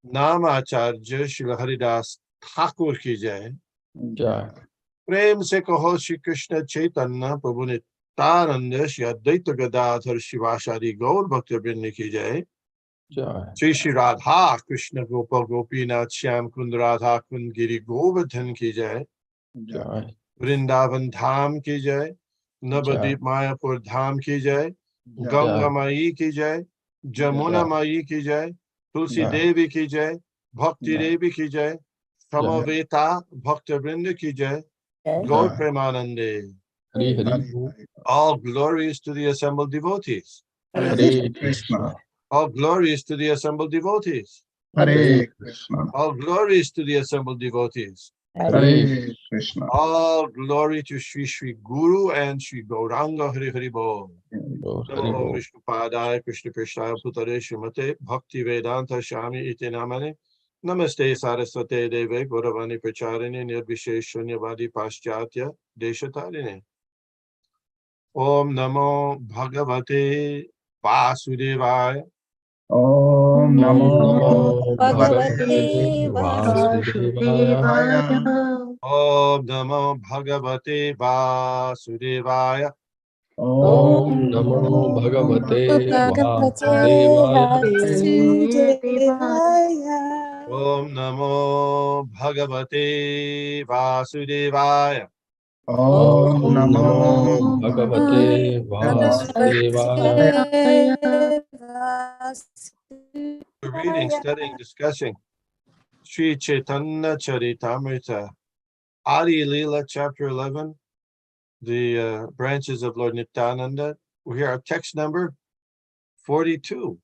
नामाचार्य श्री हरिदास ठाकुर की जय। जय। प्रेम से कहो श्री कृष्ण चैतन्य प्रभु नित्यानंद श्री अद्वैत गदाधर शिवाचार्य गौर भक्तवृंद की जय। जय। श्री श्री राधा कृष्ण गोप गोपीनाथ श्याम कुंद राधा कुंद गिरी गोवर्धन की जय। जय। वृंदावन धाम की जय। नवद्वीप मायापुर धाम की जय। गंगा माई की जय। जमुना माई की जय। तुलसी देवी की जय। भक्ति देवी की जय। समवेता भक्तवृंद की जय। गौर प्रेमानंदे। Hari Hari. All glories to the assembled devotees. Hare Krishna. All glories to the assembled devotees. Hare Krishna. All glories to the assembled devotees. Hare Krishna. All glory to Sri Sri Guru and Sri Gauranga Hari Hari Bol. Namo Om Vishnupadaya Krishna Prishaya Bhutale Srimate Bhakti Vedanta Shami Iti Namane. Namaste Saraswate Deve Gauravani Pracharini Nirvishesh Shunyavadi Paschatya Deshatarine. Om Namo Bhagavate Vasudevaya. Om Namo Bhagavate Vasudevaya. Om Namo Bhagavate Vasudevaya. Om Namo Bhagavate Vasudevaya. Om Namo Bhagavate Vasudevaya. Om Namo Bhagavate Vasudevaya. We're reading, studying, discussing Sri Caitanya Charitamrita, Adi Leela, chapter 11, the branches of Lord Nityananda. We hear our text number 42.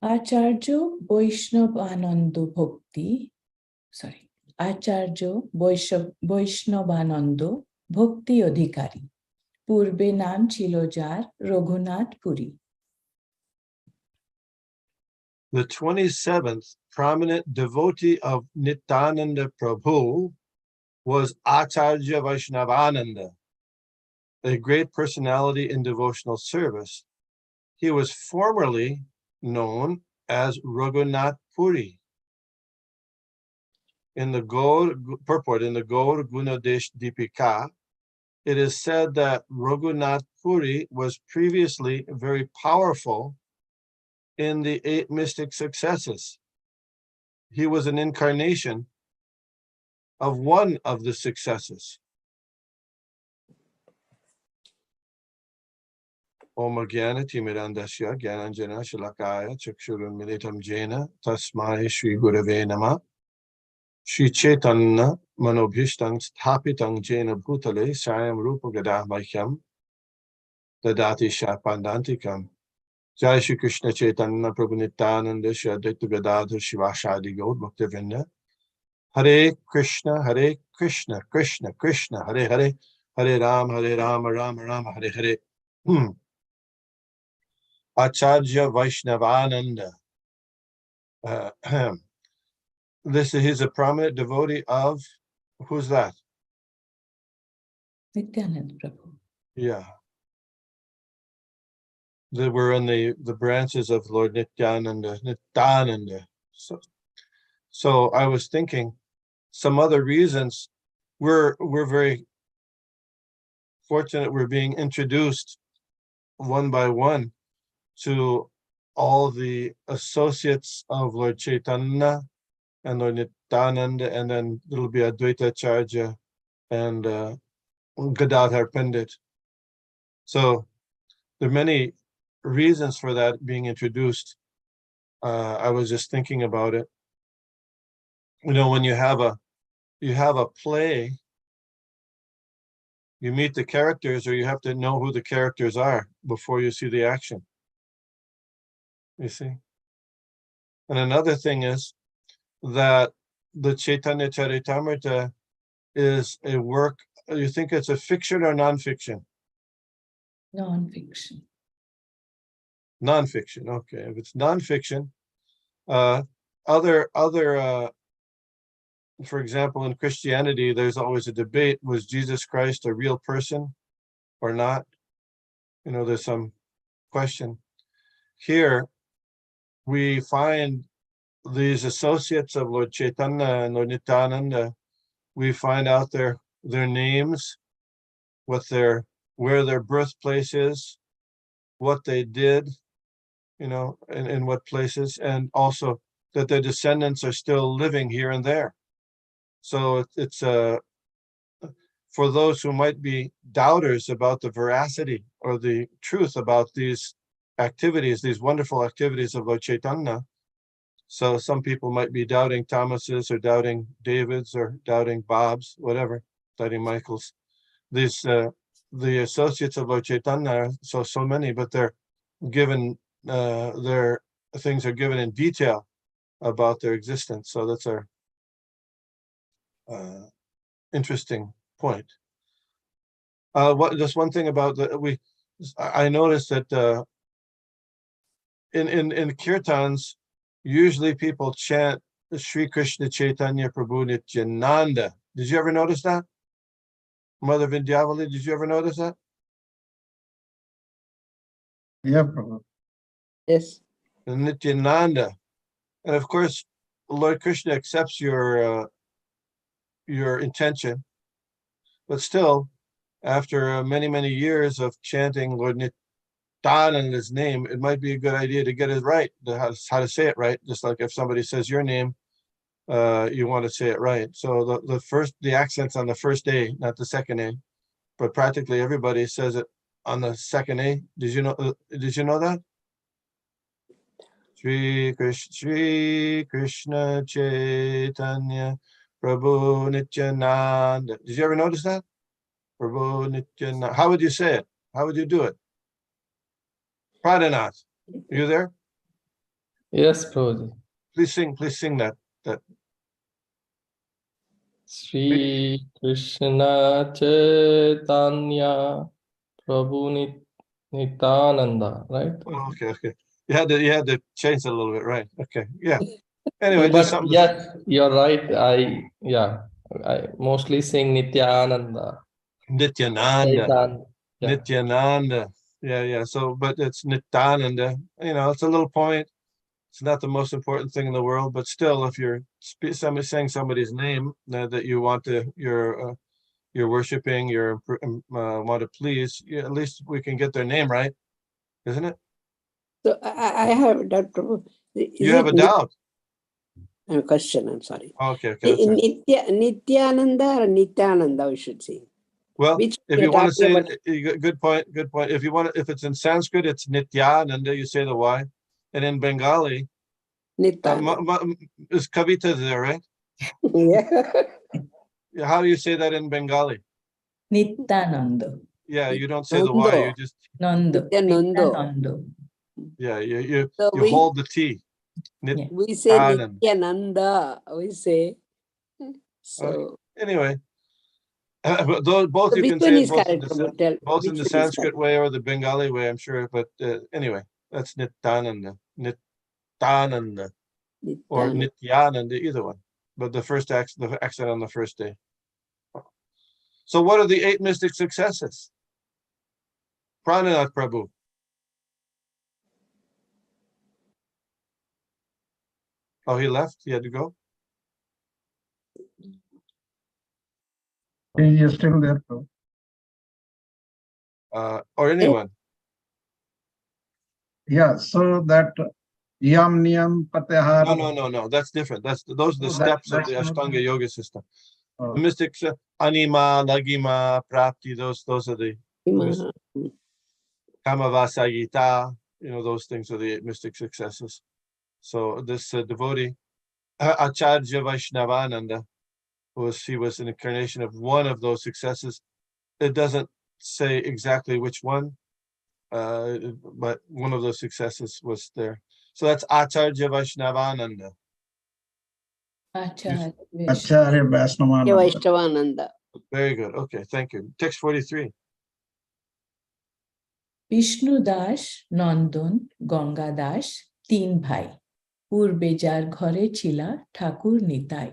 Acharya Vaishnavananda Bhakti, Acharya Vaishnavananda Bhakti Adhikari. Purbe naam chilo jar Raghunath Puri. The 27th prominent devotee of Nityananda Prabhu was Acharya Vaishnavananda, a great personality in devotional service. He was formerly known as Raghunath Puri. In the purport, in the Gaur Gunadesh Dipika, it is said that Raghunath Puri was previously very powerful in the 8 mystic successes. He was an incarnation of one of the successes. Om Jnanati Mirandasya Jnananjana Shalakaya Chakshurun Militam Jena Tasmai Shri Gurave Namah. Shri Chaitanya Manobhishtam Sthapitam Jena Bhutale Sayam Rupa Gadahmahyam Dadati Shapandantikam. Jai Shri Krishna Chaitanya Prabhu Nityananda Shri Advaita Gadadhar Shivashadi Gaur Bhaktivinoda. Hare Krishna, Krishna Krishna, Hare Hare, Hare Rama, Rama Rama, Hare Hare. Acharya Vaishnavananda. He's a prominent devotee of, who's that? Nityananda Prabhu. Yeah. They were in the branches of Lord Nityananda. So I was thinking some other reasons. We're very fortunate we're being introduced one by one to all the associates of Lord Chaitanya and Lord Nityananda, and then it'll be Advaita Acharya and Gadadhar Pandit. So there are many reasons for that being introduced. I was just thinking about it. You know, when you have a play, you meet the characters, or you have to know who the characters are before you see the action. You see? And another thing is that the Caitanya Charitamrita is a work, you think it's a fiction or nonfiction? Non-fiction. Nonfiction, okay. If it's nonfiction, for example, in Christianity, there's always a debate, was Jesus Christ a real person or not? You know, there's some question. Here, we find these associates of Lord Chaitanya and Lord Nityananda, we find out their names, where their birthplace is, what they did, in what places, and also that their descendants are still living here and there. So it's for those who might be doubters about the veracity or the truth about these activities, these wonderful activities of Lord Chaitanya. So some people might be doubting Thomas's or doubting David's or doubting Bob's, whatever, doubting Michael's. These the associates of Lord Chaitanya are so many, but they're given their things are given in detail about their existence. So that's our interesting point. Just one thing about I noticed that in kirtans, usually people chant Sri Krishna Chaitanya Prabhu Nityananda. Did you ever notice that? Mother Vidyavali, did you ever notice that? Yeah, Prabhu. Yes. Nityananda. And of course, Lord Krishna accepts your intention, but still, after many years of chanting Lord Nityananda's name, it might be a good idea to get it right, how to say it right. Just like if somebody says your name, you want to say it right. So the accent's on the first A, not the second A, but practically everybody says it on the second A. Did you know that? Shri Krishna Chaitanya Prabhu Nityananda. Did you ever notice that? Prabhu Nityananda. How would you say it? How would you do it? Pradanath, are you there? Yes, Prabhuji. Please sing that. Sri Krishna Chaitanya Prabhu Nityananda, right? Oh, okay. You had to change it a little bit, right? Okay, yeah. Anyway, But just something. yes, you're right. I mostly sing Nityananda. Nityananda. Chaitanya. Yeah. Nityananda. Yeah. So, but it's Nityananda. It's a little point. It's not the most important thing in the world, but still, if you're saying somebody's name that you want to, you're worshiping, you want to please, at least we can get their name right, isn't it? So I have doubt, Prabhu. You have a doubt. A question, I'm sorry. Okay. That's right. Nityananda or Nityananda, we should say. Well, Which if we you are want to say, talking good point. If it's in Sanskrit, it's Nityananda, you say the Y. And in Bengali, Nityananda. is Kavita there, right? Yeah. How do you say that in Bengali? Nityananda. Yeah, you don't say the Y, you just, Nando. Nityanando. Nityanando. yeah, you So hold the T. we say Nityananda. Nityananda, we say. So Anyway, but both so you which can one say it is correct, Prabhu? Tell both in which the one is Sanskrit correct? way or the Bengali way, I'm sure. But anyway, that's Nityananda, Nityananda, or Nityananda. Nityananda, either one. But the accent on the first day. So what are the 8 mystic successes? Prananath Prabhu. Oh, he left? He had to go? He is still there, Prabhu. Or anyone? Yeah, so that Yam Niyam Pratyahara. No. That's different. Those are the Oh, steps of the that's not Ashtanga the- yoga system. Oh. The mystics, Anima, Lagima, Prapti, those are the Kamavasa Gita, those things are the 8 mystic successes. So this devotee, Acharya Vaishnavananda, he was an incarnation of one of those successes. It doesn't say exactly which one, but one of those successes was there. So that's Acharya Vaishnavananda. Acharya Acharya Vaishnavananda. Vaishnavananda. Very good. Okay, thank you. Text 43. Vishnu Das, নন্দন, গঙ্গা দাস 3 ভাই, পূর্বে যার ঘরে ছিলা ঠাকুর Nitai.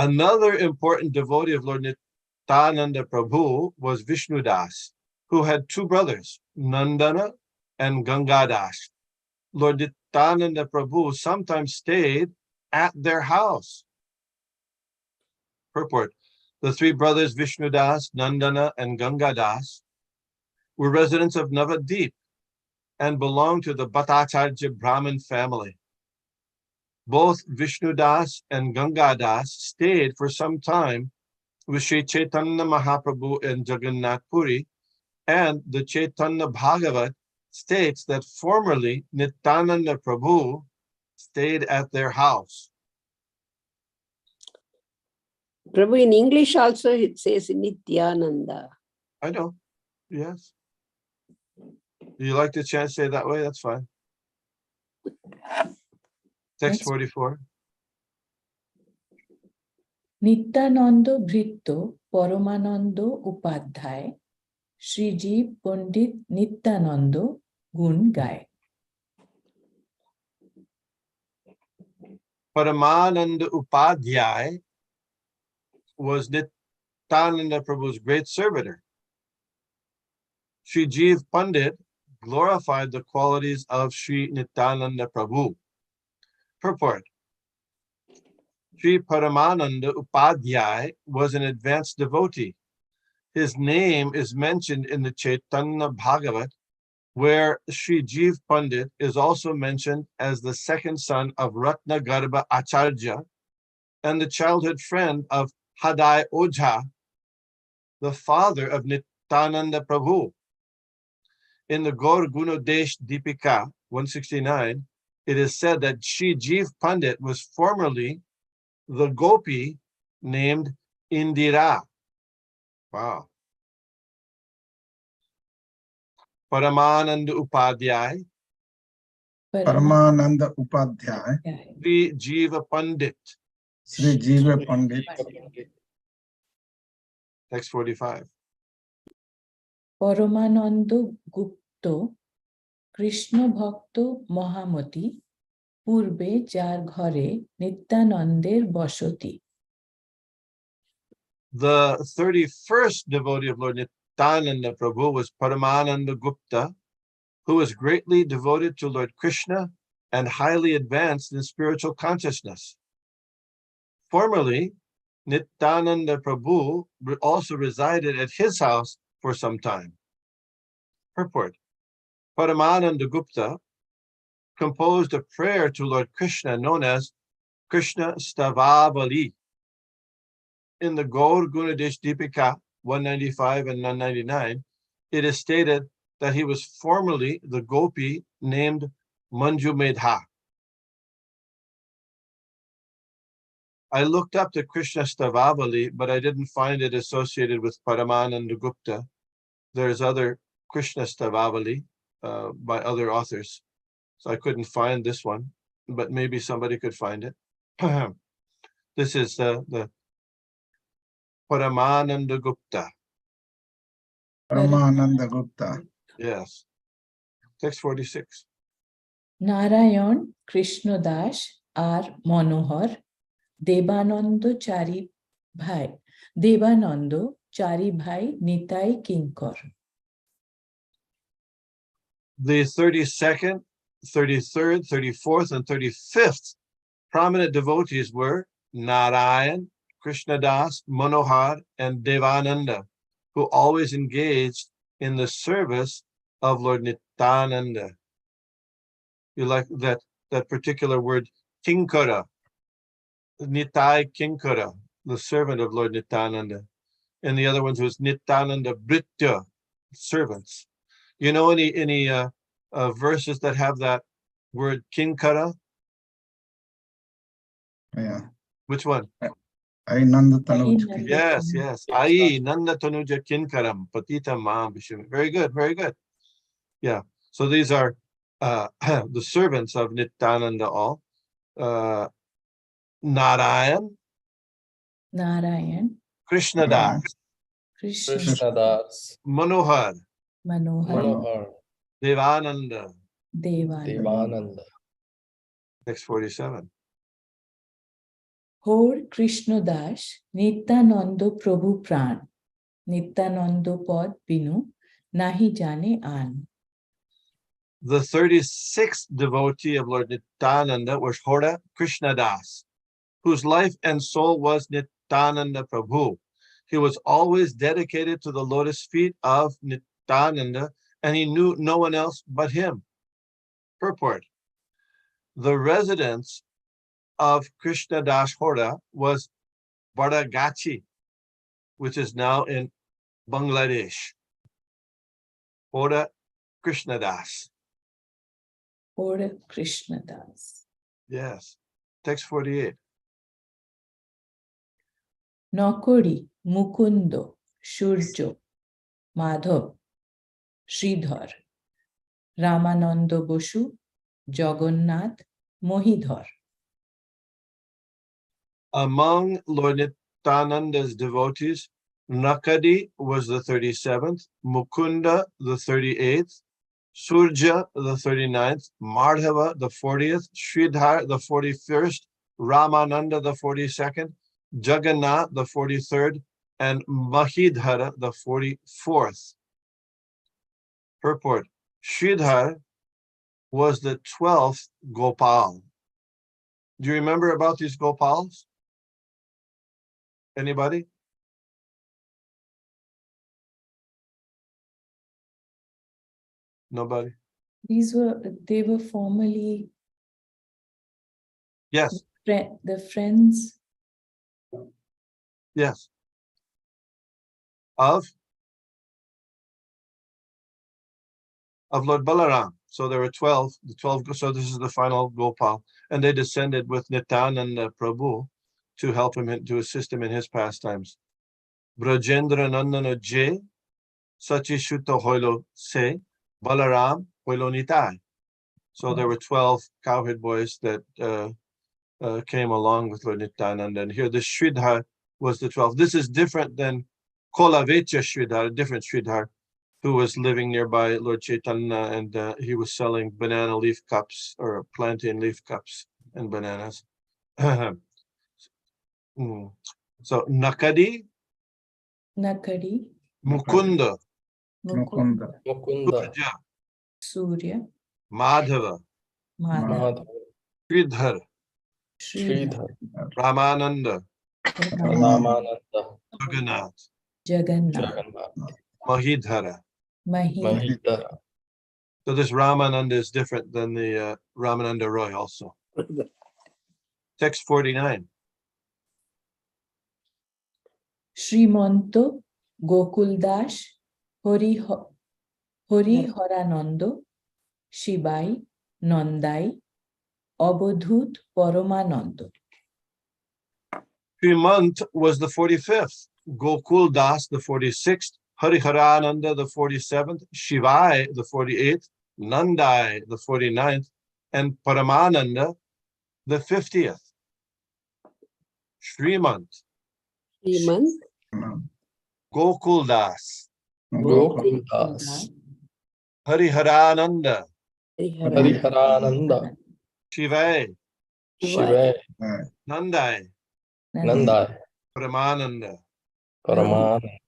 Another important devotee of Lord Nityananda Prabhu was Vishnudas, who had 2 brothers, Nandana and Gangadas. Lord Nityananda Prabhu sometimes stayed at their house. Purport. The three brothers Vishnudas, Nandana, and Gangadas were residents of Navadip and belonged to the Bhattacharya Brahmin family. Both Vishnudas and Gangadas stayed for some time with Sri Chaitanya Mahaprabhu in Jagannath Puri, and the Chaitanya Bhagavat states that formerly Nityananda Prabhu stayed at their house. Prabhu, in English also it says Nityananda. I know, yes. You like to chant, say that way, that's fine. Text Next. 44. Nityananda Bhritto Paramananda Upadhyay Shriji Pandit Nityananda Gun Gai. Paramananda Upadhyay was Nityananda Prabhu's great servitor. Sri Jeev Pandit glorified the qualities of Sri Nityananda Prabhu. Purport. Sri Paramananda Upadhyay was an advanced devotee. His name is mentioned in the Chaitanya Bhagavat, where Sri Jeev Pandit is also mentioned as the second son of Ratnagarbha Acharya and the childhood friend of Hadai Ojha, the father of Nityananda Prabhu. In the Gaur Gunodesh Deepika 169, it is said that Sri Jeev Pandit was formerly the gopi named Indira. Wow. Paramananda Upadhyay, Paramananda Upadhyay, Sri Jeeva Pandit. Sri Jiva Pandit, Text 45. Paramananda Gupto Krishna Bhakto Mahamati Purbe Jar Ghare Nityananদের বসতি. The 31st devotee of Lord Nityananda Prabhu was Paramananda Gupta, who was greatly devoted to Lord Krishna and highly advanced in spiritual consciousness. Formerly, Nityananda Prabhu also resided at his house for some time. Purport. Paramananda Gupta composed a prayer to Lord Krishna known as Krishna Stavavali. In the Gaur Gunadesh Deepika 195 and 199, it is stated that he was formerly the gopi named Manju Medha. I looked up the Krishna Stavavali, but I didn't find it associated with Paramananda Gupta. There's other Krishna Stavavali by other authors, so I couldn't find this one, but maybe somebody could find it. This is the Paramananda Gupta. Paramananda Gupta. Yes. Text 46. Narayan Krishna Das আর মনোহর দেবানন্দ চারি ভাই নিতাই কিঙ্কর. The 32nd, 33rd, 34th, and 35th prominent devotees were Narayan, Krishnadas, Manohar, and Devananda, who always engaged in the service of Lord Nityananda. You like that particular word, Kinkara, Nitai Kinkara, the servant of Lord Nityananda. And the other ones was Nityananda Britya, servants. You know any verses that have that word Kinkara? Yeah. Which one? I Nanda Tanuj. Yes. Ai Nanda Tanuja Kinkaram Patita Mam Vishnu. Very good, very good. Yeah. So these are the servants of Nityananda all. Narayan, Krishnadas, Krishnadas, Manohar, Manohar, Devananda. Devananda. Text 47. হোর Krishnadas Nityananda প্রভু প্রাণ নিত্যানন্দ পদ বিনু নাহি জানে আন. The 36th devotee of Lord Nityananda was Hoda Krishnadas, whose life and soul was Nityananda Prabhu. He was always dedicated to the lotus feet of Nityananda, and he knew no one else but him. Purport. The residence of Krishnadas Hoda was Badagachi, which is now in Bangladesh. Hoda Krishnadas. Hoda Krishnadas. Yes. Text 48. Nokori, Mukundo, Shurjo, Madhav, Sridhar, Ramananda Bosu, Jagannath, Mohidhar. Among Lord Nityananda's devotees, Nakadi was the 37th, Mukunda the 38th, Surja the 39th, Madhava the 40th, Sridhar the 41st, Ramananda the 42nd, Jagannath the 43rd, and Mahidhara the 44th. Purport. Sridhar was the 12th Gopal. Do you remember about these Gopals? Anybody? Nobody? They were formerly Yes, the friends yes. Of Lord Balaram. So there were 12, so this is the final Gopal. And they descended with Nityananda Prabhu to help him, to assist him in his pastimes. Brajendra Nandana J, Sachi Shuta Hoilo Se, Balaram Hoilo Nitai. So there were 12 cowherd boys that came along with Lord Nityananda. And here the Sridhar was the 12th. This is different than Kolavecha Sridhar, a different Sridhar, who was living nearby Lord Caitanya, and he was selling banana leaf cups or plantain leaf cups and bananas. So Nakadi, Nakadi, Mukunda, Mukunda, Surja, Surya, Madhava, Madhav, Sridhar, Sridhar, Ramananda, Ramananda, Jagannath, Jagannath, Mahidhara. Mahidhara. So this Ramananda is different than the Ramananda Roy also. Text 49. Srimanto, Gokuldas, Horanando, Shibai, Nandai, Abodhut Paramananda. Srimant was the 45th, Gokul Das the 46th, Hariharananda the 47th, Shivai the 48th, Nandai the 49th, and Paramananda the 50th. Srimant, Gokul Das, Gokuldas, Hariharananda, Hariharananda, Shivai, Shiva, Nandai, Nandai, Paramananda. Paramananda.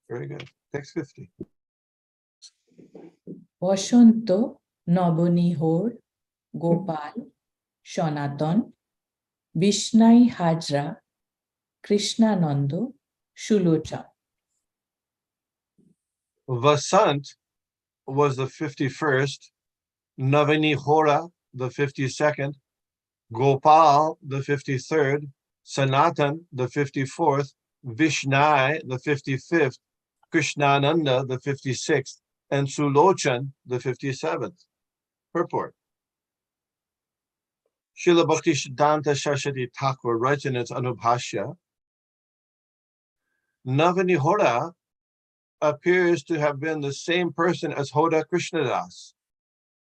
Very good. Text 50. Vashanto, Nabonihor, Gopal, Sanatan, Vishnai Hajra, Krishnanando, Shulocha. Vasant was the 51st, Navani Hora the 52nd, Gopal the 53rd, Sanatan the 54th, Vishnai the 55th, Krishnananda the 56th, and Sulochan the 57th. Purport. Srila Bhaktisiddhanta Saraswati Thakur writes in its Anubhashya, Navani Hora appears to have been the same person as Hoda Krishnadas,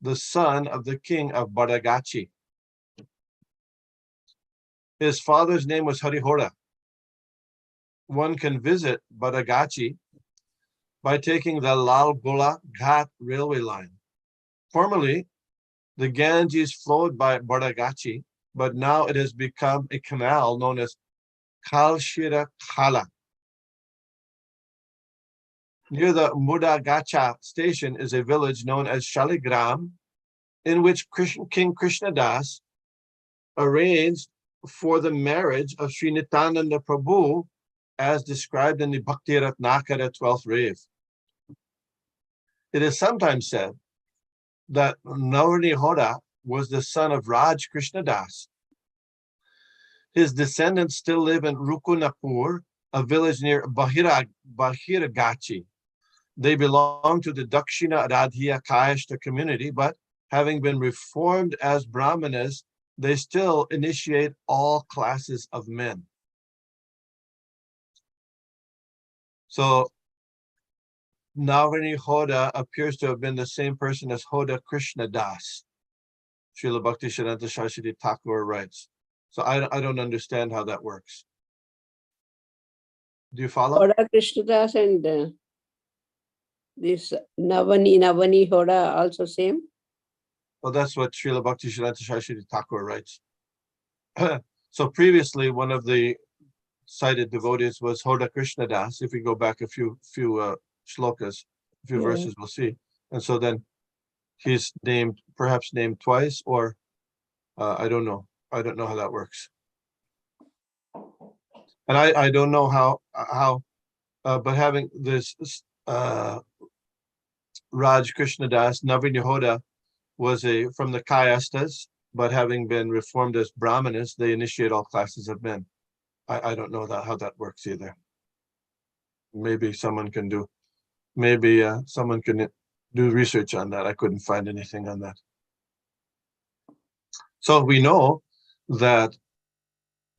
the son of the king of Badagachi. His father's name was Harihora. One can visit Badagachi by taking the Lal Gola Ghat railway line. Formerly, the Ganges flowed by Badagachi, but now it has become a canal known as Kalshira Khala. near the Mudagacha station is a village known as Shaligram, in which King Krishnadas arranged for the marriage of Sri Nityananda Prabhu as described in the Bhakti Ratnakara 12th Rave. It is sometimes said that Navarni was the son of Raj Krishnadas. His descendants still live in Rukunapur, a village near Bahiragachi. They belong to the Dakshina Radhiya Kayashta community, but having been reformed as Brahmanas, they still initiate all classes of men. So Navarni Hoda appears to have been the same person as Hoda Krishna Das. Srila Bhaktisiddhanta Saraswati Thakur writes. So I don't understand how that works. Do you follow? Hoda Krishnadas and this Navani Hoda also same? Well, that's what Srila Bhaktisiddhanta Saraswati Thakur writes. So previously, one of the cited devotees was Hoda Krishna Das. If we go back a few shlokas, a few verses, we'll see. And so then he's perhaps named twice, or I don't know. I don't know how that works. And I don't know how, but having this Raj Krishna Das, Navin Yehoda was from the Kayastas, but having been reformed as Brahmanas, they initiate all classes of men. I don't know how that works either. Maybe someone can do research on that. I couldn't find anything on that. So we know that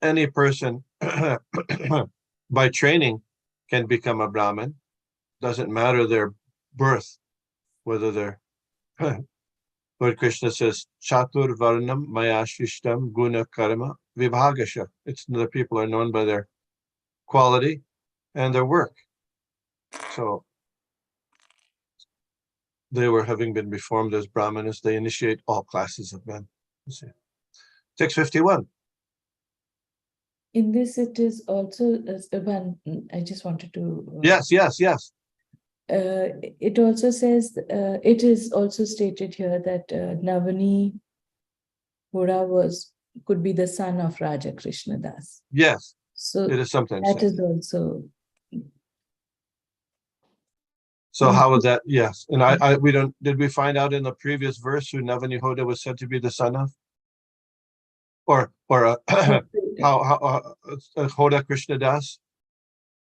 any person by training can become a Brahmin. Doesn't matter their birth, whether they're Lord Krishna says, Chatur Varnam Maya Shishtam Guna Karma Vibhagasha. It's the people are known by their quality and their work. So they were having been reformed as Brahmanas, they initiate all classes of men. Text 51. In this, it is also, I just wanted to... Yes. It also says, it is also stated here that Navani Hoda could be the son of Raja Krishna Das. Yes, so it is sometimes that said. is also... So how would that, yes. And did we find out in the previous verse who Navani Hoda was said to be the son of? Or Hoda Krishna Das?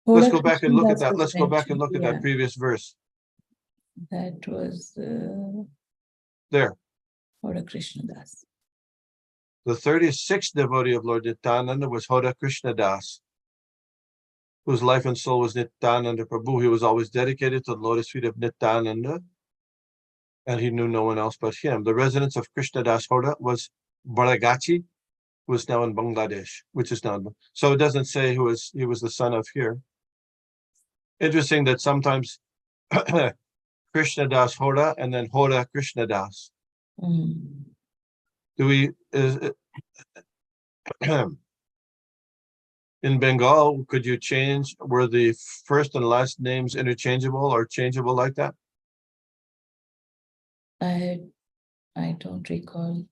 Let's go back and look at that. Let's go back and look at that previous verse. That was there. Hoda Krishna Das. The 36th devotee of Lord Nityananda was Hoda Krishna Das, whose life and soul was Nityananda Prabhu. He was always dedicated to the lotus feet of Nityananda, and he knew no one else but him. The residence of Krishna Das Hoda was Baragachi, who is now in Bangladesh, which is now. So it doesn't say he was the son of here. Interesting that sometimes Krishna Das Hoda and then Hoda Krishna Das. In Bengal, could you change, were the first and last names interchangeable or changeable like that? I don't recall.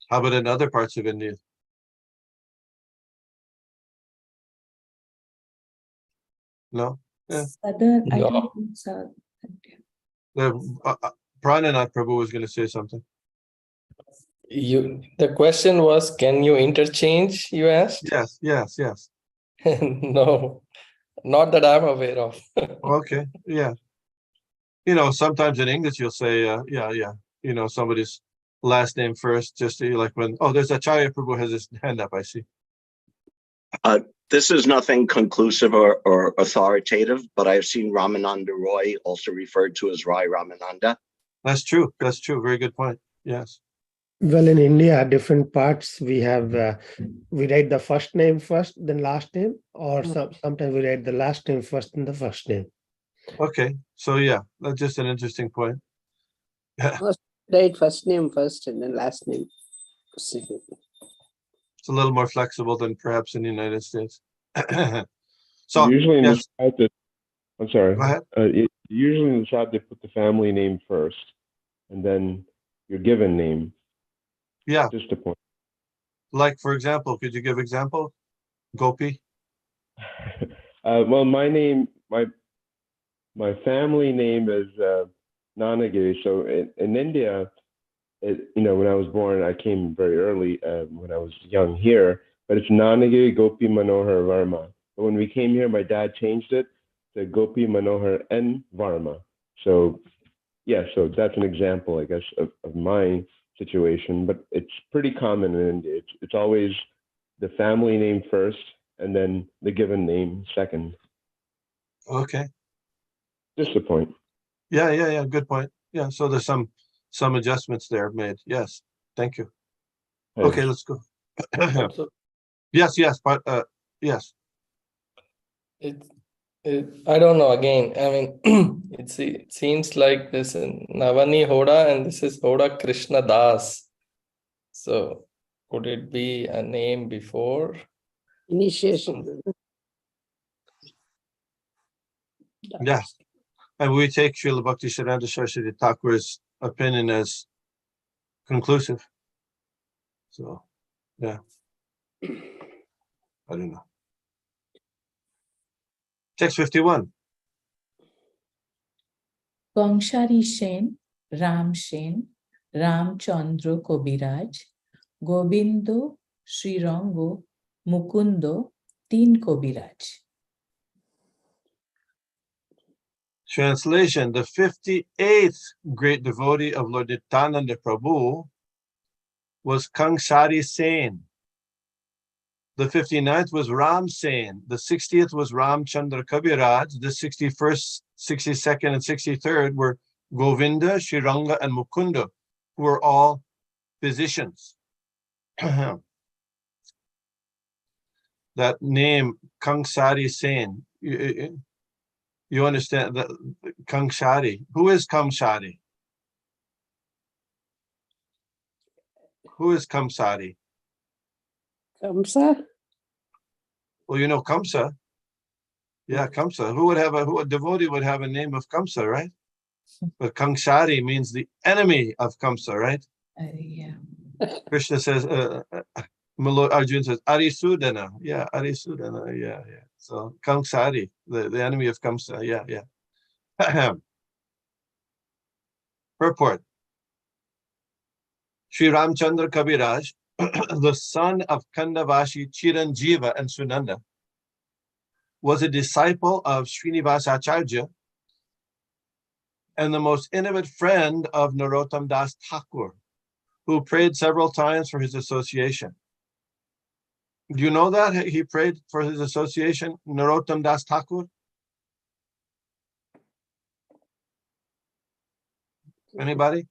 How about in other parts of India? No? Yeah. Southern, I No. don't think South. Prananath Prabhu was going to say something. The question was, can you interchange, you asked? Yes. No, not that I'm aware of. Okay, yeah. Sometimes in English you'll say, somebody's last name first, just to, like when, there's Acharya Prabhu has his hand up, I see. This is nothing conclusive or authoritative, but I've seen Ramananda Roy also referred to as Rai Ramananda. That's true. Very good point. Yes. Well, in India, different parts, we have, we write the first name first, then last name, or sometimes we write the last name first and the first name. Okay. So yeah, that's just an interesting point. Write first name first and then last name second. It's a little more flexible than perhaps in the United States. So usually in yes. this practice, I'm sorry. Go ahead. Usually in the shop they put the family name first, and then your given name. Yeah, Just a point. like for example, could you give example? Gopi? Well, my name, my family name is Nanagiri. So in India, when I was born, I came very early when I was young here, but it's Nanagiri Gopi Manohar Varma. But when we came here, my dad changed it to Gopi Manohar N Varma. So yeah, so that's an example, I guess, of my situation, but it's pretty common in India. It's always the family name first and then the given name second. Okay. Just a point. Yeah. Good point. Yeah. So there's some adjustments there made. Yes. Thank you. Okay, let's go. Also, Yes, but yes. I don't know. Again, I mean, it seems like this Navani Hoda and this is Hoda Krishna Das. So could it be a name before? Initiation. Yes. And we take Srila Bhakti Siddhanta Saraswati Thakur's opinion as conclusive. So, yeah. I don't know. Text 51. Kangshari Sen, Ram Sen, Ramchandra Kobiraj, Gobindo, Srirango, Mukundo, Teen Kobiraj. Translation: the 58th great devotee of Lord Nityananda Prabhu was Kangshari Sen. The 59th was Ram Sen. The 60th was Ramchandra Kabiraj. The 61st, 62nd, and 63rd were Govinda, Shiranga, and Mukunda, who were all physicians. That name, Kangshari Sen, you understand that Kangshari. Who is Kamshari? Who is Kamsari? Kamsa? Well, you know Kamsa. Yeah, Kamsa. Who a devotee would have a name of Kamsa, right? But Kangshari means the enemy of Kamsa, right? Yeah. Krishna says, Arjuna says, Arisudana. Yeah, Arisudana. Yeah. So Kangshari, the enemy of Kamsa. Yeah. Purport. Sri Ramchandra Kabiraj, the son of Kandavashi Chiranjiva and Sunanda, was a disciple of Srinivasa Acharya and the most intimate friend of Narottam Das Thakur, who prayed several times for his association. Do you know that? He prayed for his association, Narottam Das Thakur? Anybody?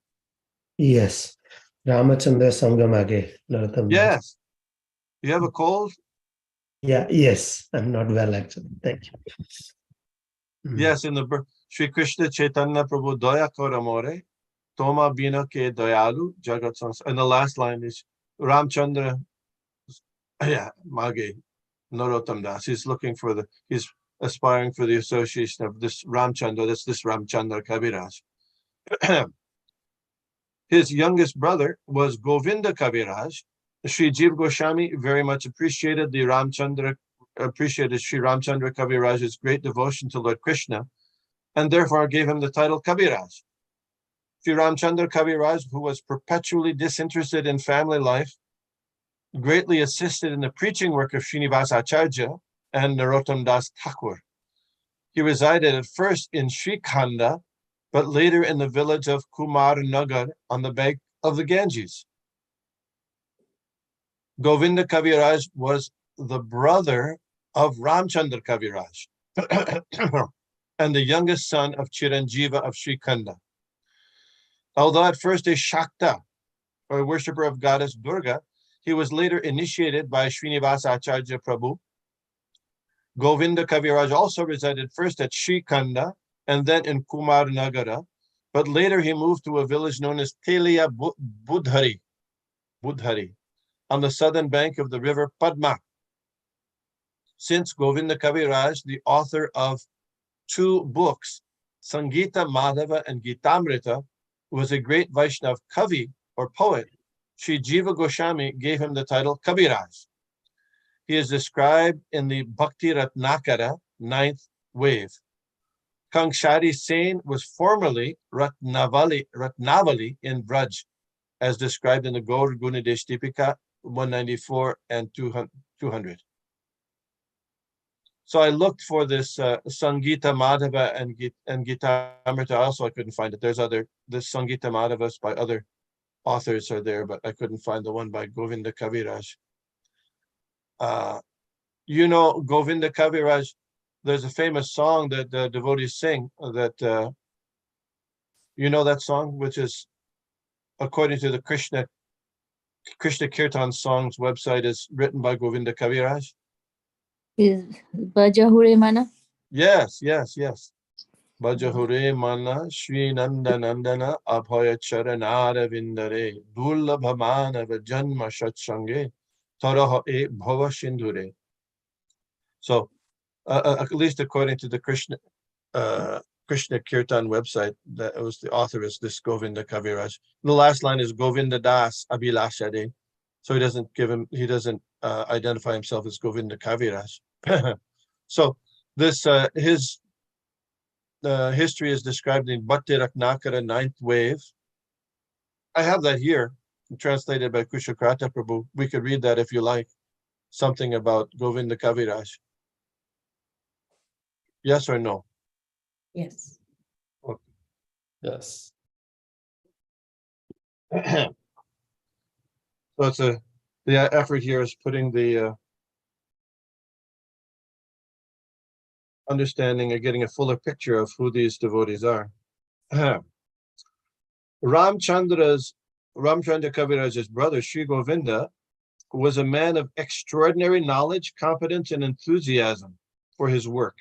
Yes. Ramachandra Samgamage. Narottam Das. Yes. You have a cold? Yeah, yes. I'm not well, actually. Thank you. Yes, in the Sri Krishna Chaitanya Prabhu Daya Koramore, Toma Bina Ke Dayalu Jagat Sans. And the last line is Ramchandra, Mage, Narottam Das. He's aspiring for the association of this Ramchandra, that's this Ramchandra Kabiraj. His youngest brother was Govinda Kabiraj. Sri Jiv Goswami very much appreciated Sri Ramchandra Kabiraj's great devotion to Lord Krishna, and therefore gave him the title Kabiraj. Sri Ramchandra Kabiraj, who was perpetually disinterested in family life, greatly assisted in the preaching work of Srinivasa Acharya and Narottam Das Thakur. He resided at first in Srikhanda, but later in the village of Kumar Nagar on the bank of the Ganges. Govinda Kaviraj was the brother of Ramchandra Kaviraj and the youngest son of Chiranjiva of Srikhanda. Although at first a Shakta, or a worshipper of goddess Durga, he was later initiated by Srinivasa Acharya Prabhu. Govinda Kaviraj also resided first at Srikhanda and then in Kumar Nagara, but later he moved to a village known as Telia Budhari on the southern bank of the river Padma. Since Govinda Kaviraj, the author of two books, Sangita Madhava and Gitamrita, who was a great Vaishnav Kavi or poet, Sri Jiva Goswami gave him the title Kabiraj. He is described in the Bhakti Ratnakara, 9th wave. Kangshari Sen was formerly Ratnavali in Braj, as described in the Gaur Gunadesh Deepika 194 and 200. So I looked for this Sangita Madhava and Gitamrita. Also, I couldn't find it. There's this Sangita Madhavas by other authors are there, but I couldn't find the one by Govinda Kaviraj. You know, Govinda Kaviraj, there's a famous song that the devotees sing that, you know that song, which is, according to the Krishna Kirtan Songs website, is written by Govinda Kaviraj. Is Bajahure Mana? Yes. Bajahure Mana Shri Nanda Nandana Abhaya Charanara Vindare Dullabhamana Janma Shatsange Taraha E Bhava Shindure. So, at least according to the Krishna Kirtan website, that was the author is this Govinda Kaviraj. The last line is Govinda Das Abhilashade. So he doesn't identify himself as Govinda Kaviraj. So this his history is described in Bhakti Ratnakara 9th wave. I have that here, translated by Kushakrata Prabhu. We could read that if you like. Something about Govinda Kaviraj. Yes or no? Yes. Yes. So it's the effort here is putting the understanding and getting a fuller picture of who these devotees are. Ramchandra Kaviraj's brother, Sri Govinda, was a man of extraordinary knowledge, competence, and enthusiasm for his work.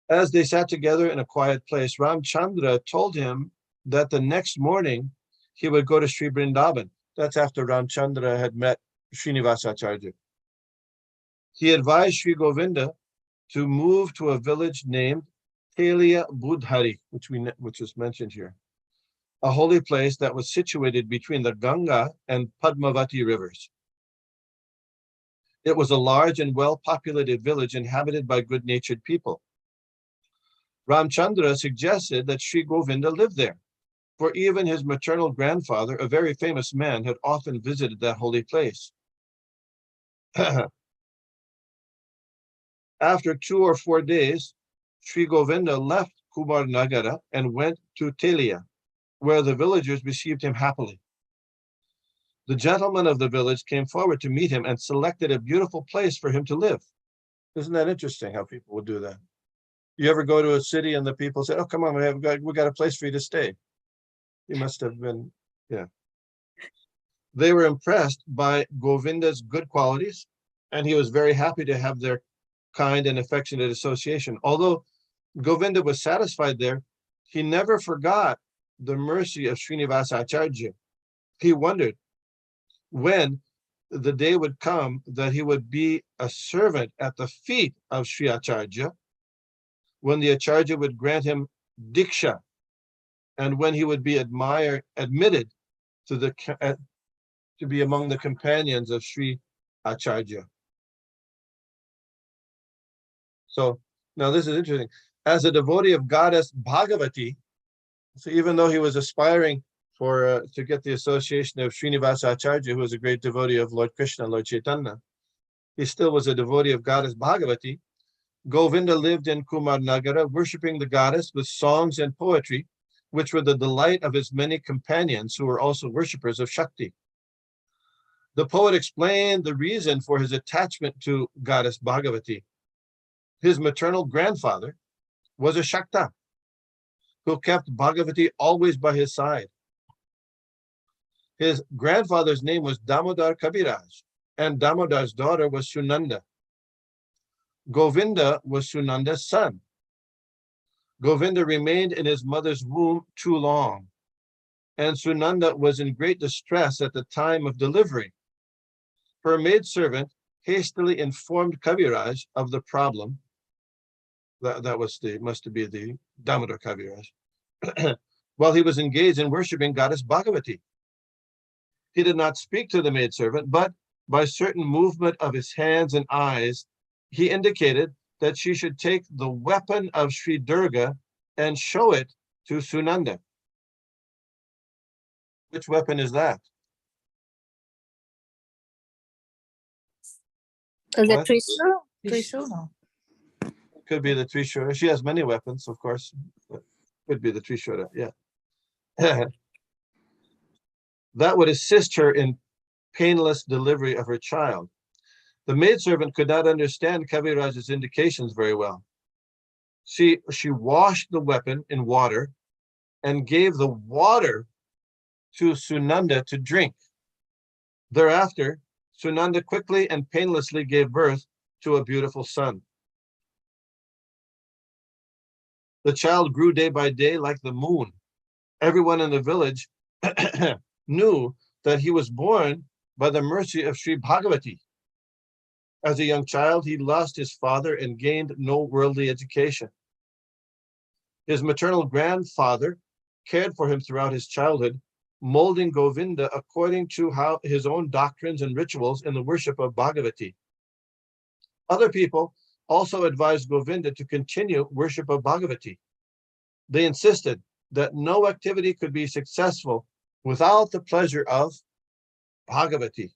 As they sat together in a quiet place, Ramchandra told him that the next morning he would go to Sri Vrindavan. That's after Ramchandra had met Srinivasacharya. He advised Sri Govinda to move to a village named Telia Budhari, which is mentioned here, a holy place that was situated between the Ganga and Padmavati rivers. It was a large and well-populated village inhabited by good-natured people. Ramchandra suggested that Sri Govinda live there, for even his maternal grandfather, a very famous man, had often visited that holy place. After 2 or 4 days, Sri Govinda left Kumar Nagara and went to Telia, where the villagers received him happily. The gentleman of the village came forward to meet him and selected a beautiful place for him to live. Isn't that interesting how people would do that? You ever go to a city and the people say, oh, come on, we got a place for you to stay. You must have been, yeah. They were impressed by Govinda's good qualities, and he was very happy to have their kind and affectionate association. Although Govinda was satisfied there, he never forgot the mercy of Srinivasa Acharya. He wondered when the day would come that he would be a servant at the feet of Sri Acharya, when the Acharya would grant him Diksha, and when he would be admitted to be among the companions of Sri Acharya. So now this is interesting. As a devotee of goddess Bhagavati, so even though he was aspiring to get the association of Srinivasa Acharya, who was a great devotee of Lord Krishna and Lord Chaitanya, he still was a devotee of goddess Bhagavati. Govinda lived in Kumar Nagara, worshipping the goddess with songs and poetry, which were the delight of his many companions who were also worshippers of Shakti. The poet explained the reason for his attachment to goddess Bhagavati. His maternal grandfather was a Shakta who kept Bhagavati always by his side. His grandfather's name was Damodar Kaviraj, and Damodar's daughter was Sunanda. Govinda was Sunanda's son. Govinda remained in his mother's womb too long, and Sunanda was in great distress at the time of delivery. Her maidservant hastily informed Kaviraj of the problem That was must be the Damodar Kaviraj. While he was engaged in worshiping goddess Bhagavati. He did not speak to the maidservant, but by certain movement of his hands and eyes, he indicated that she should take the weapon of Sri Durga and show it to Sunanda. Which weapon is that? Is What? it Trishul? Trishul. Trishul? No. Could be the Trishura. She has many weapons, of course. But could be the Trishura, yeah. That would assist her in painless delivery of her child. The maidservant could not understand Kaviraj's indications very well. She washed the weapon in water and gave the water to Sunanda to drink. Thereafter, Sunanda quickly and painlessly gave birth to a beautiful son. The child grew day by day like the moon. Everyone in the village knew that he was born by the mercy of Sri Bhagavati. As a young child, he lost his father and gained no worldly education. His maternal grandfather cared for him throughout his childhood, molding Govinda according to his own doctrines and rituals in the worship of Bhagavati. Other people also advised Govinda to continue worship of Bhagavati. They insisted that no activity could be successful without the pleasure of Bhagavati.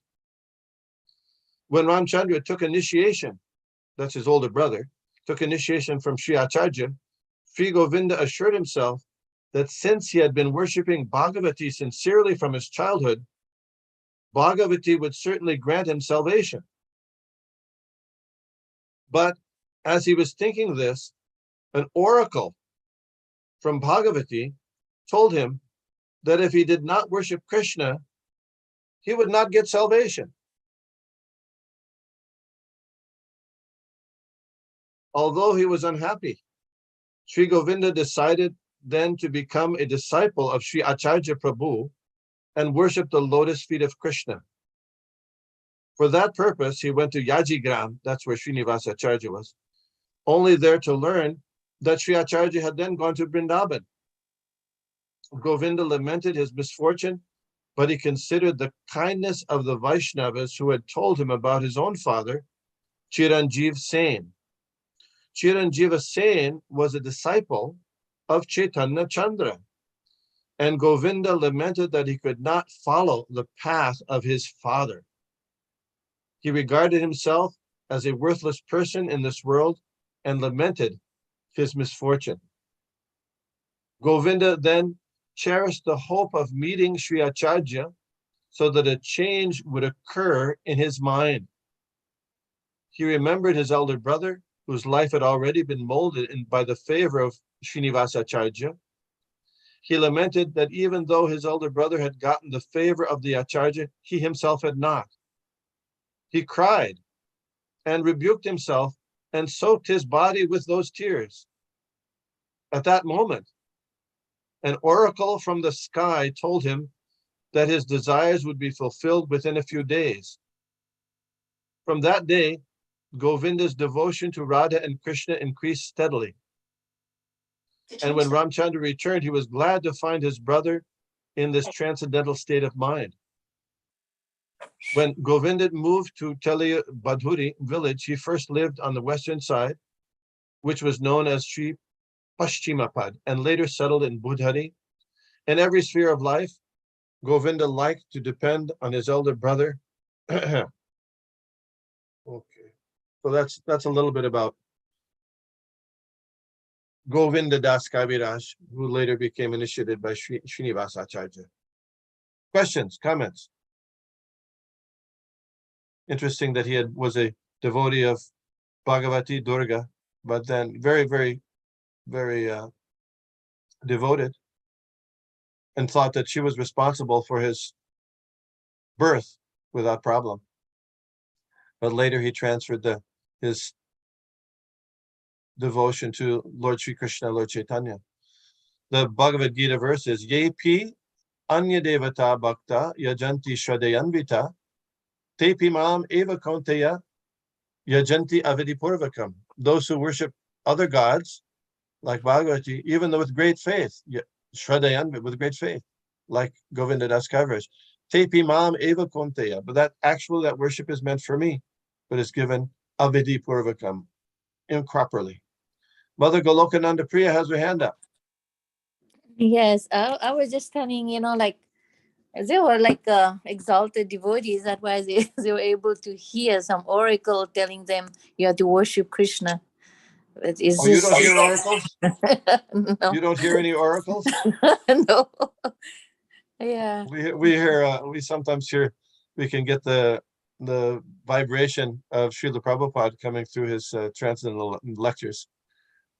When Ramchandra took initiation, that's his older brother, took initiation from Sri Acharya, Sri Govinda assured himself that since he had been worshipping Bhagavati sincerely from his childhood, Bhagavati would certainly grant him salvation. But as he was thinking this, an oracle from Bhagavati told him that if he did not worship Krishna, he would not get salvation. Although he was unhappy, Sri Govinda decided then to become a disciple of Sri Acharya Prabhu and worship the lotus feet of Krishna. For that purpose, he went to Yajigram, that's where Srinivasa Acharya was, only there to learn that Sri Acharya had then gone to Vrindavan. Govinda lamented his misfortune, but he considered the kindness of the Vaishnavas who had told him about his own father, Chiranjeev Sen. Chiranjeeva Sen was a disciple of Chaitanya Chandra, and Govinda lamented that he could not follow the path of his father. He regarded himself as a worthless person in this world and lamented his misfortune. Govinda then cherished the hope of meeting Sri Acharya so that a change would occur in his mind. He remembered his elder brother, whose life had already been molded by the favor of Srinivasa Acharya. He lamented that even though his elder brother had gotten the favor of the Acharya, he himself had not. He cried and rebuked himself and soaked his body with those tears. At that moment, an oracle from the sky told him that his desires would be fulfilled within a few days. From that day, Govinda's devotion to Radha and Krishna increased steadily. And when Ramchandra returned, he was glad to find his brother in this transcendental state of mind. When Govinda moved to Telia Badhuri village, he first lived on the western side, which was known as Sri Paschimapad, and later settled in Budhari. In every sphere of life, Govinda liked to depend on his elder brother. Okay, so that's a little bit about Govinda Das Kaviraj, who later became initiated by Srinivasa Acharya. Questions, comments? Interesting that he was a devotee of Bhagavati Durga, but then very, very, very devoted, and thought that she was responsible for his birth without problem. But later he transferred his devotion to Lord Sri Krishna, Lord Chaitanya. The Bhagavad Gita verse is Yepi Anya Devata Bhakta Yajanti Shraddhayanvita Tepi Mam Eva Kaunteya Yajanti Avidipurvakam. Those who worship other gods like Bhagavati, even though with great faith, Shraddhayan, with great faith, like Govinda Das Kaviraj. Tepi mam eva konteya, but that worship is meant for me, but it's given avidhi purvakam, improperly. Mother Golokananda Priya has her hand up. Yes, I was just telling, like they were like exalted devotees. That's why they were able to hear some oracle telling them you have to worship Krishna. But is Oh, you this don't hear oracles? no? You don't hear any oracles? No. Yeah. We sometimes hear, we can get the vibration of Srila Prabhupada coming through his transcendental lectures.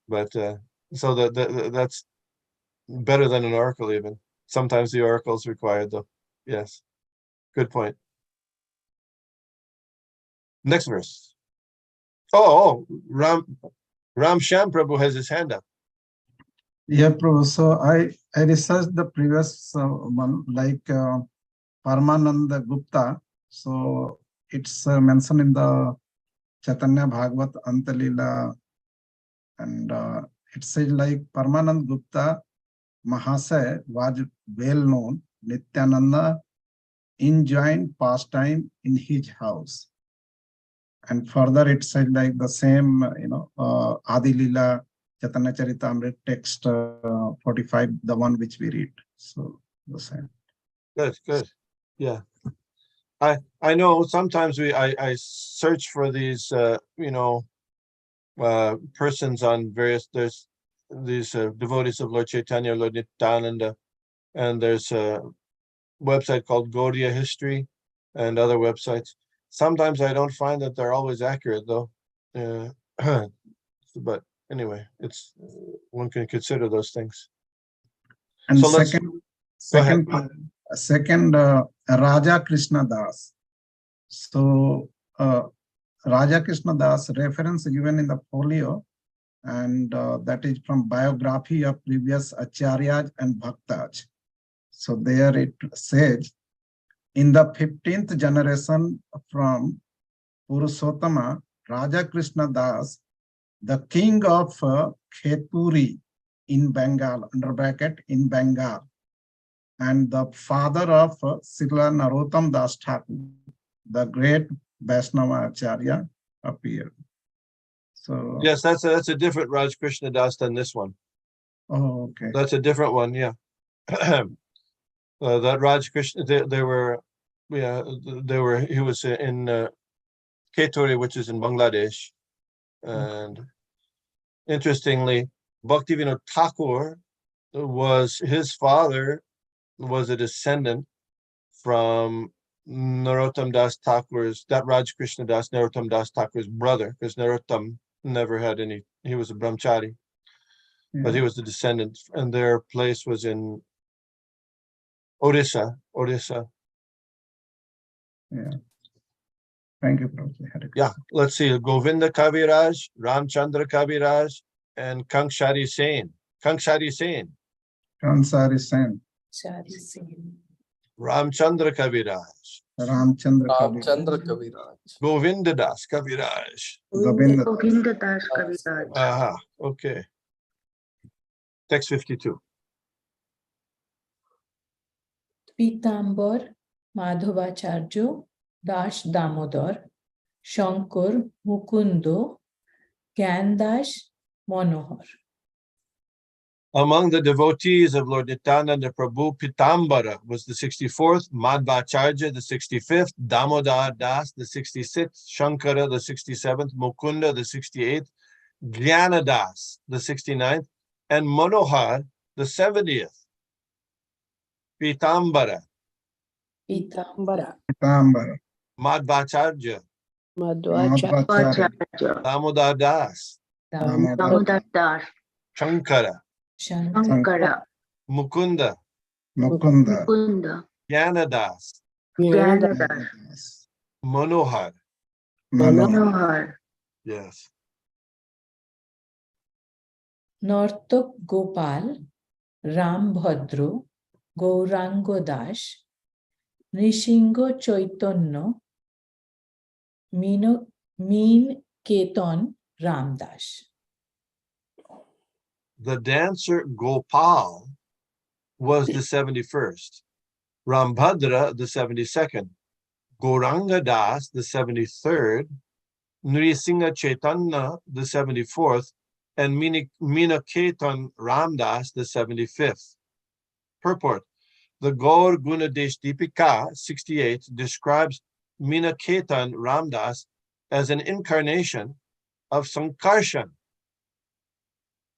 But so that's better than an oracle even. Sometimes the oracle is required though. Yes. Good point. Next verse. Oh, Ram Sham Prabhu has his hand up. Yeah, Prabhu. So I researched the previous one, like Paramananda Gupta. So it's mentioned in the Chaitanya Bhagavat Antalila, and it says like Paramanand Gupta Mahasaya was well known Nityananda enjoined pastime in his house. And further it said like the same, Adi Lila Chaitanya Charitamrita text 45, the one which we read. So the same. Good. Yeah. I know sometimes I search for these persons on various, there's these devotees of Lord Chaitanya, Lord Nityananda, and there's a website called Gaudiya History and other websites. Sometimes I don't find that they're always accurate though. But anyway, it's one can consider those things. And So second, Raja Krishna Das. So Raja Krishna Das reference given in the folio, and that is from biography of previous Acharyas and Bhaktas. So there it says, in the 15th generation from Purushottama, Raja Krishna Das, the king of Kheturi in Bengal, under bracket in Bengal, and the father of Srila Narottam Das Thakur, the great Vaishnava Acharya, appeared. So yes, that's a different Raj Krishna Das than this one. Oh, okay. That's a different one, yeah. That Raj Krishna, he was in Kheturi, which is in Bangladesh. And interestingly, Bhaktivinoda Thakur his father was a descendant from Narottam Das Thakur's, that Raj Krishna Das, Narottam Das Thakur's brother, because Narottam never had any, he was a brahmachari, but he was the descendant, and their place was in Odisha. Yeah. Thank you, Prabhuji. Yeah, let's see. Govinda Kaviraj, Ramchandra Kaviraj, and Kankshari Sen. Kansari Sen. Shari Sen. Ramchandra Kaviraj. Ramchandra Ramchandra Kaviraj. Govinda Das Kaviraj. Govinda Das Kaviraj. Aha, okay. Text 52. Pitambor Madhavacharya Das Damodar Shankar Mukundo Gyandas Manohar. Among the devotees of Lord Nityananda Prabhu, Pitambara was the 64th, Madhvacharya the 65th, Damodar Das the 66th, Shankara the 67th, Mukunda the 68th, Jnanadas the 69th, and Manohar the 70th. Pitambara, Madhvacharya, Madhvacharya. Damodar Das, Damodar Das. Shankara, Shankara. Mukunda, Mukunda. Jnanadas, Jnanadas. Manohar. Manohar. Yes. Nortok Gopal Ram Bhadro Gaurango Das Nrishingo Chaitanya Min Ketan Ramdas. The dancer Gopal was the 71st. Rambhadra, the 72nd. Gauranga Das, the 73rd. Nrisingha Chaitanya, the 74th. And Minaketan Ramdas, the 75th. Purport. The Gaur Gunadesh Deepika, 68, describes Minaketan Ramdas as an incarnation of Sankarshan.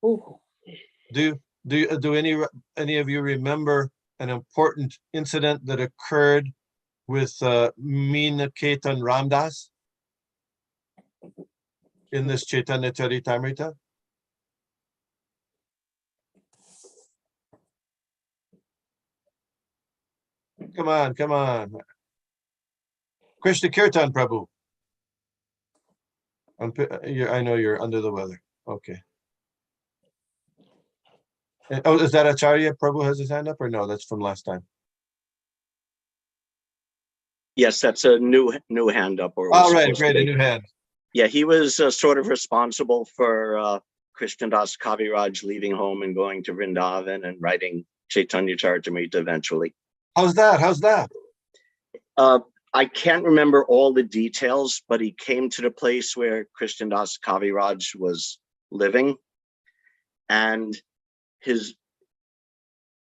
Oh, Do any of you remember an important incident that occurred with Minaketan Ramdas in this Chaitanya Charitamrita? Come on. Krishna Kirtan Prabhu. I know you're under the weather. Okay. Oh, is that Acharya Prabhu has his hand up or no? That's from last time. Yes, that's a new hand up. Or All right, great, a new hand. Yeah, he was sort of responsible for Krishnadas Kaviraj leaving home and going to Vrindavan and writing Chaitanya Charitamrita eventually. How's that? I can't remember all the details, but he came to the place where Krishnadas Kaviraj was living, and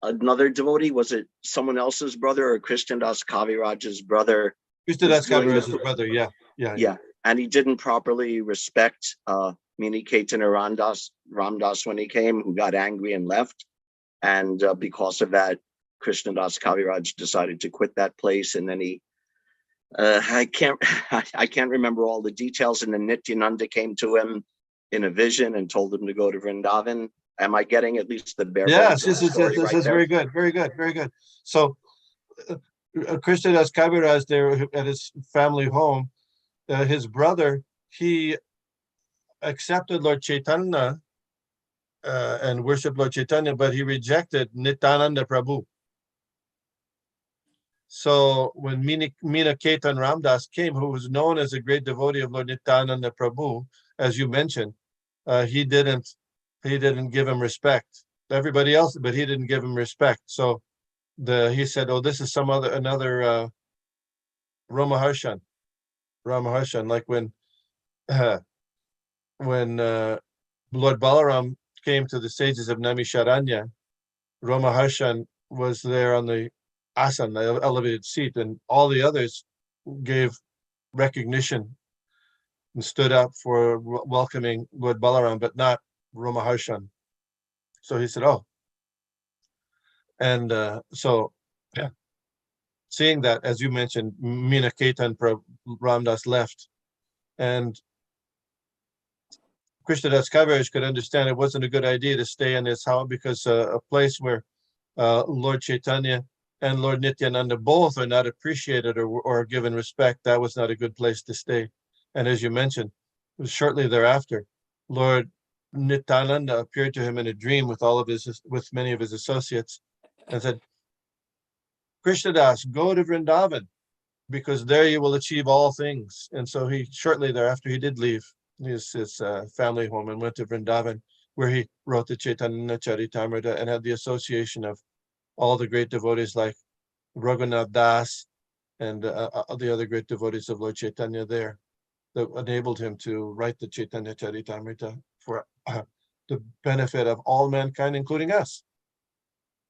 another devotee, was it someone else's brother or Krishnadas Kaviraj's brother? Krishnadas Kaviraj's brother, yeah. And he didn't properly respect Minaketan Ramdas when he came, who got angry and left. And because of that, Krishnadas Kaviraj decided to quit that place. And then he, I can't remember all the details. And then Nityananda came to him in a vision and told him to go to Vrindavan. Am I getting at least the bare bones of the story right there? Very good. So Krishnadas Kaviraj there at his family home, his brother, he accepted Lord Chaitanya and worshiped Lord Chaitanya, but he rejected Nityananda Prabhu. So when Minaketan Ramdas came, who was known as a great devotee of Lord Nityananda Prabhu, as you mentioned, he didn't give him respect. Everybody else, but he didn't give him respect. So he said, "Oh, this is another Ramaharshan, like when Lord Balaram came to the sages of Naimisharanya, Ramaharshan was there on the asan, the elevated seat, and all the others gave recognition and stood up for welcoming Lord Balaram, but not Ramaharshan. So he said, "Oh," and seeing that, as you mentioned, Minaketan Ramdas left, and Krishnadas Kaviraj could understand it wasn't a good idea to stay in his house, because a place where Lord Chaitanya and Lord Nityananda both are not appreciated or given respect, that was not a good place to stay. And as you mentioned, shortly thereafter, Lord Nityananda appeared to him in a dream with many of his associates and said, "Krishnadas, go to Vrindavan, because there you will achieve all things." And so shortly thereafter, he did leave his family home and went to Vrindavan, where he wrote the Chaitanya Charitamrita and had the association of all the great devotees like Raghunath Das and the other great devotees of Lord Chaitanya there, that enabled him to write the Chaitanya Charitamrita for the benefit of all mankind, including us.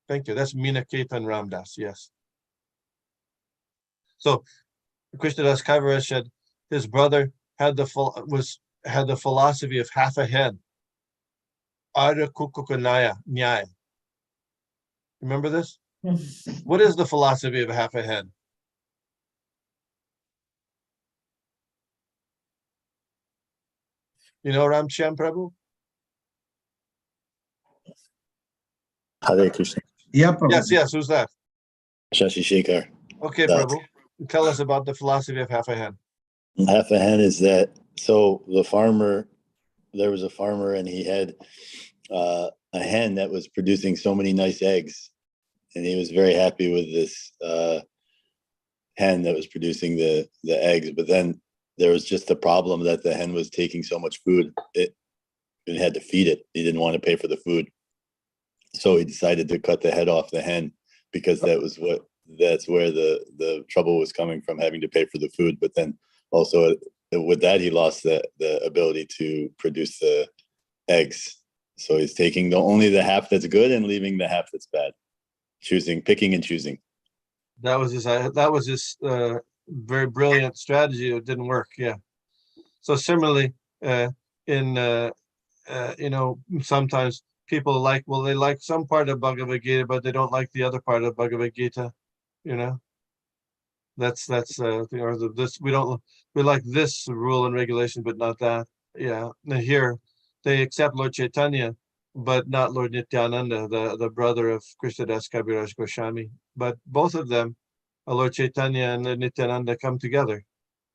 Thank you. That's Minaketan Ramdas, yes. So Krishnadas Kaviraj said his brother had the philosophy of half a hen. Arya Kukukanaya Nyaya. Remember this? What is the philosophy of half a hen? You know Ramchan Prabhu? Hare Krishna. Yeah, Prabhu. Yes, who's that? Shashi Shekhar. Okay, That. Prabhu. Tell us about the philosophy of half a hen. Half a hen is that, so there was a farmer and he had a hen that was producing so many nice eggs. And he was very happy with this hen that was producing the eggs. But then there was just the problem that the hen was taking so much food, it had to feed it. He didn't want to pay for the food. So he decided to cut the head off the hen because that's where the trouble was coming from, having to pay for the food. But then also with that, he lost the ability to produce the eggs. So he's taking only the half that's good and leaving the half that's bad, picking and choosing. That was his very brilliant strategy. It didn't work. Yeah. So similarly, sometimes people they like some part of Bhagavad Gita, but they don't like the other part of Bhagavad Gita. That's we like this rule and regulation, but not that. Yeah. And here they accept Lord Caitanya, but not Lord Nityananda, the brother of Krishnadas Kaviraj Goswami. But both of them, Lord Caitanya and Nityananda, come together.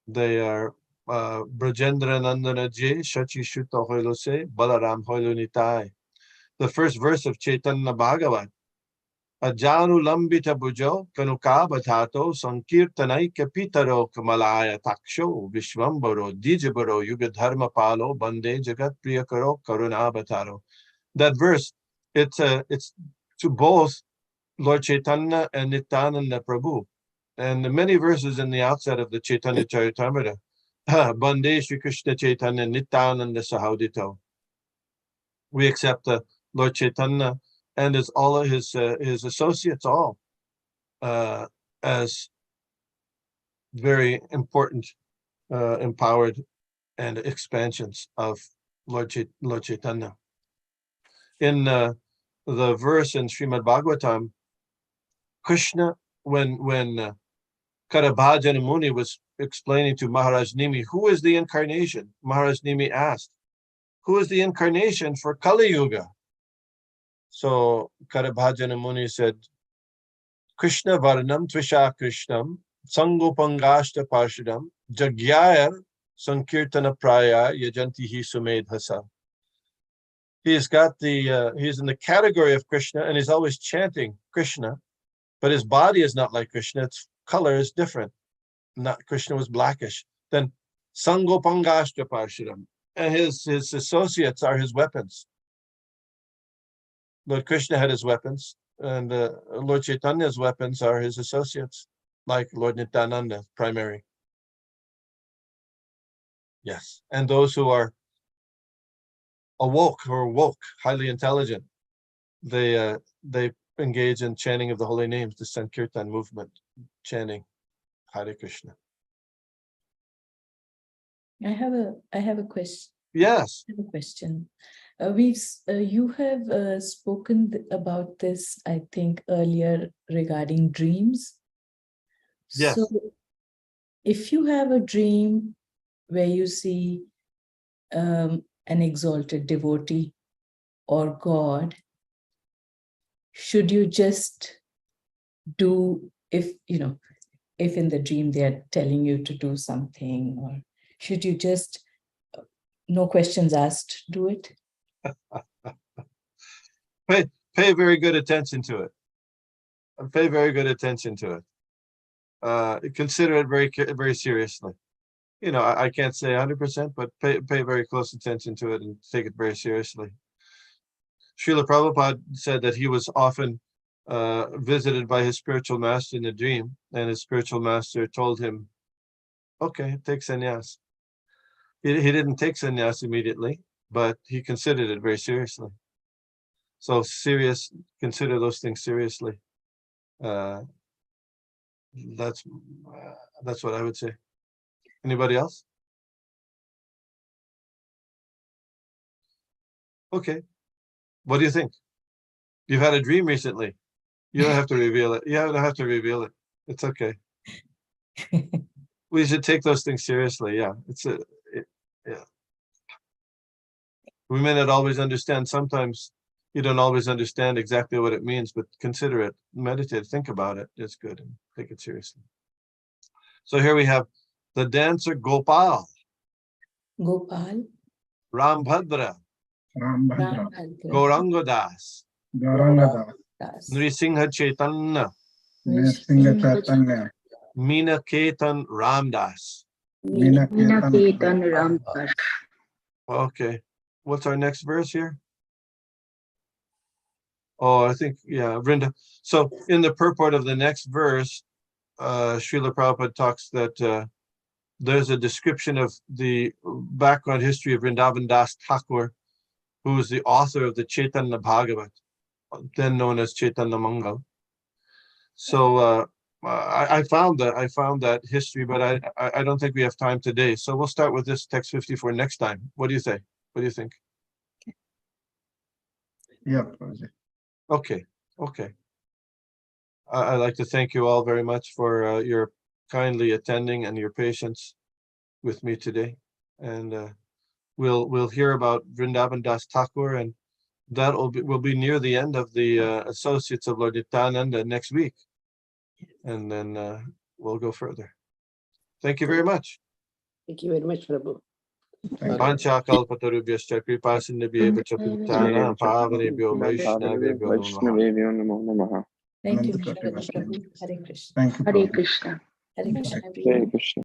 They are Brajendra Nandana J, Shachi Shuta Hoilo Se, Balaram Hoilo Nitai. The first verse of Chaitanya Bhagavat. Ajanu Lambita Bujo, Kanuka Batato, Sankirtanai Kapitaro, Kamalaya Taksho, Vishwambaro, Dijabaro, Yugadharma Palo, Bande Jagat Priyakaro, Karuna Bataro. That verse, it's to both Lord Chaitanya and Nityananda Prabhu. And many verses in the outset of the Chaitanya Charitamrita. Bande Shri Krishna Chaitanya Nityananda Sahaudito. We accept Lord Chaitanya and all of his associates, all as very important, empowered, and expansions of Lord Chaitanya. In the verse in Srimad Bhagavatam, Krishna, when Karabhajana Muni was explaining to Maharaj Nimi, who is the incarnation? Maharaj Nimi asked, who is the incarnation for Kali Yuga? So Karabhajana Muni said, Krishna Varnam Tvisha Krishnam Sangopangashta Parshadam Jagyayar Sankirtana Praya Yajantihi Sumedhasa. He's in the category of Krishna and he's always chanting Krishna, but his body is not like Krishna. Its color is different. Not Krishna was blackish. Then Sangopangashta Parshadam. And his associates are his weapons. Lord Krishna had his weapons, and Lord Chaitanya's weapons are his associates, like Lord Nityananda, primary. Yes, and those who are woke, highly intelligent, they engage in chanting of the holy names, the Sankirtan movement, chanting Hare Krishna. I have a question. Yes. I have a question. You have spoken about this, I think, earlier regarding dreams. Yes. So, if you have a dream where you see an exalted devotee or God, should you just do, if in the dream they are telling you to do something, or should you just, no questions asked, do it? Pay very good attention to it. Pay very good attention to it. Consider it very, very seriously. I can't say 100%, but pay very close attention to it and take it very seriously. Srila Prabhupada said that he was often visited by his spiritual master in a dream, and his spiritual master told him, okay, take sannyas. He didn't take sannyas immediately, but he considered it very seriously. So consider those things seriously. That's what I would say. Anybody else? Okay. What do you think? You've had a dream recently. You don't have to reveal it. You don't have to reveal it. It's okay. We should take those things seriously. Yeah. Yeah. We may not always understand. Sometimes you don't always understand exactly what it means, but consider it, meditate, think about it. It's good, and take it seriously. So here we have the dancer Gopal. Gopal. Rambhadra. Gaurangadas. Nrisingha Chaitanya. Meena Ketan Ramdas. Ketan Ramdas. Okay. What's our next verse here? Oh, I think, yeah, Vrinda. So in the purport of the next verse, Srila Prabhupada talks that there's a description of the background history of Vrindavan Das Thakur, who is the author of the Chaitanya Bhagavat, then known as Chaitanya Mangal. So I found that history, but I don't think we have time today. So we'll start with this text 54 next time. What do you say? What do you think? Yeah, Prabhuji. Okay. I'd like to thank you all very much for your kindly attending and your patience with me today. And we'll hear about Vrindavan Das Thakur, and that will be near the end of the Associates of Lord Nityananda next week. And then we'll go further. Thank you very much. Thank you very much, Prabhu. Thank you. Pancha kalpatarubhyascha kripasindhyavyeva cha putana pavanebhyo vaishnavebhyo namaha. Thank you, Ananta Koti Vishnu Vaishnava. Prabhu. Hare Krishna. Thank you. Hare Prabhu. Krishna. Hare Krishna, Hare everyone. Krishna.